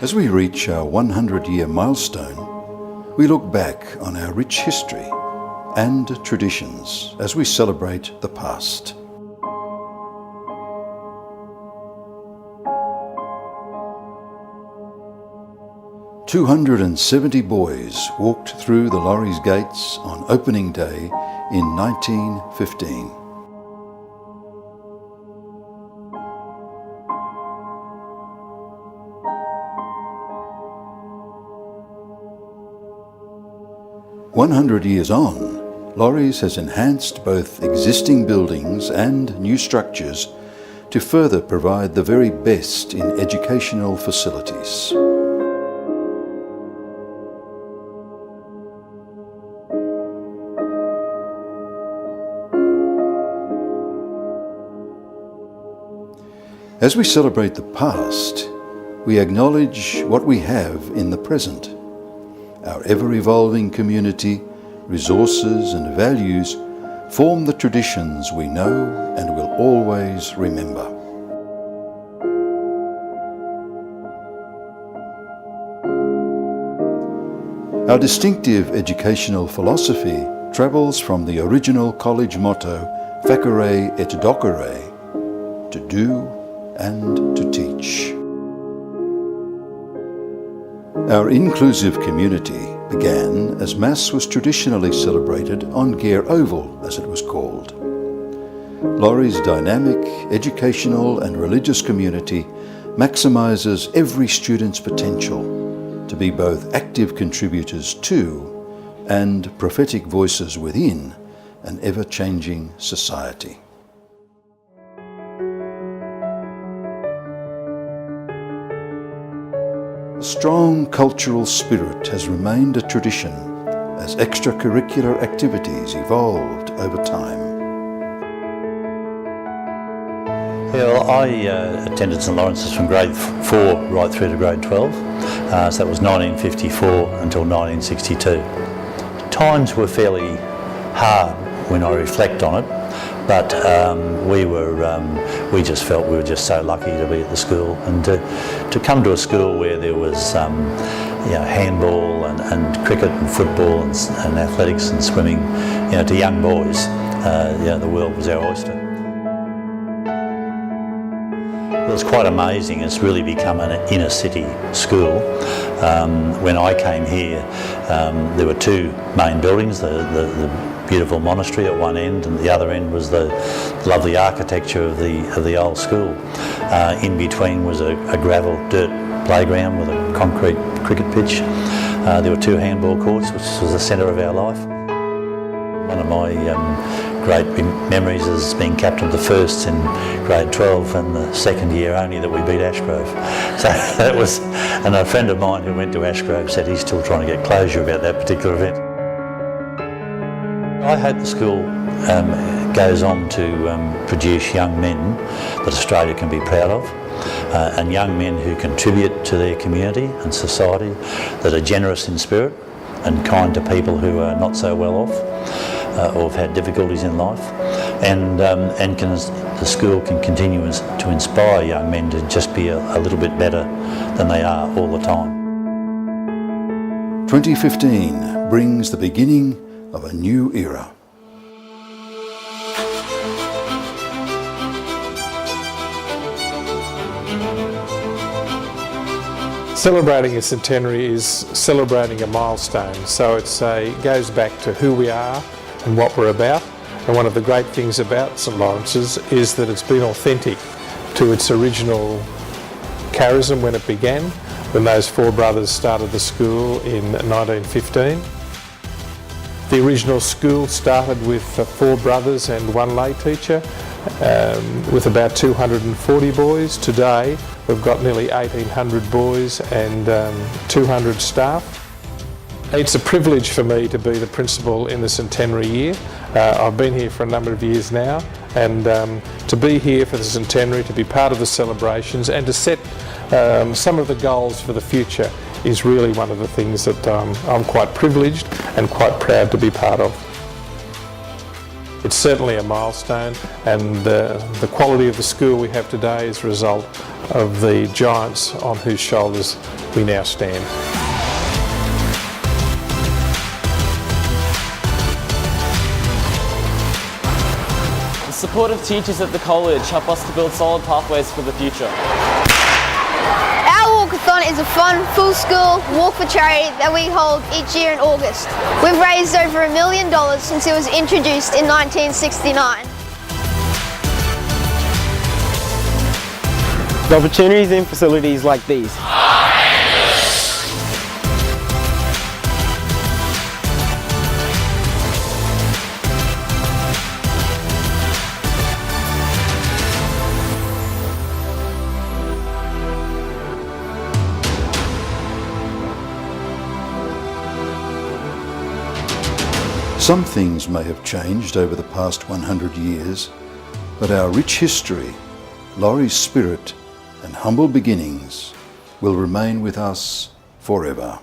As we reach our 100-year milestone, we look back on our rich history and traditions as we celebrate the past. "270 boys walked through the Laurences gates on opening day in 1915. "100 years on, Laurences has enhanced both existing buildings and new structures to further provide the very best in educational facilities. As we celebrate the past, we acknowledge what we have in the present. Our ever-evolving community, resources and values form the traditions we know and will always remember. Our distinctive educational philosophy travels from the original college motto, Facere et Docere, to do and to teach. Our inclusive community began as Mass was traditionally celebrated on Gare Oval, as it was called. Laurie's dynamic, educational and religious community maximises every student's potential to be both active contributors to and prophetic voices within an ever-changing society. A strong cultural spirit has remained a tradition as extracurricular activities evolved over time. Yeah, well, I attended St Laurences from grade 4 right through to grade 12, so that was 1954 until 1962. Times were fairly hard when I reflect on it, but we just felt we were just so lucky to be at the school, and to come to a school where there was handball and cricket and football and athletics and swimming, to young boys, the world was our oyster. It was quite amazing. It's really become an inner city school. When I came here, there were two main buildings, the beautiful monastery at one end, and the other end was the lovely architecture of the old school. In between was a gravel dirt playground with a concrete cricket pitch. There were two handball courts, which was the centre of our life. One of my great memories is being captain of the firsts in grade 12, and the second year only that we beat Ashgrove. So that was, and a friend of mine who went to Ashgrove said he's still trying to get closure about that particular event. I hope the school goes on to produce young men that Australia can be proud of, and young men who contribute to their community and society, that are generous in spirit and kind to people who are not so well off or have had difficulties in life, and the school can continue to inspire young men to just be a little bit better than they are all the time. 2015 brings the beginning of a new era. Celebrating a centenary is celebrating a milestone, so it goes back to who we are and what we're about. And one of the great things about St Laurences is that it's been authentic to its original charism when it began, when those four brothers started the school in 1915. The original school started with four brothers and one lay teacher, with about 240 boys. Today we've got nearly 1,800 boys and 200 staff. It's a privilege for me to be the principal in the centenary year. I've been here for a number of years now, and to be here for the centenary, to be part of the celebrations and to set some of the goals for the future is really one of the things that I'm quite privileged and quite proud to be part of. it's certainly a milestone, and the quality of the school we have today is a result of the giants on whose shoulders we now stand. The support of teachers at the college help us to build solid pathways for the future. Our walkathon is a fun, full school walk for charity that we hold each year in August. We've raised over $1 million since it was introduced in 1969. The opportunities in facilities like these Some things may have changed over the past 100 years, but our rich history, Laurie's spirit and humble beginnings will remain with us forever.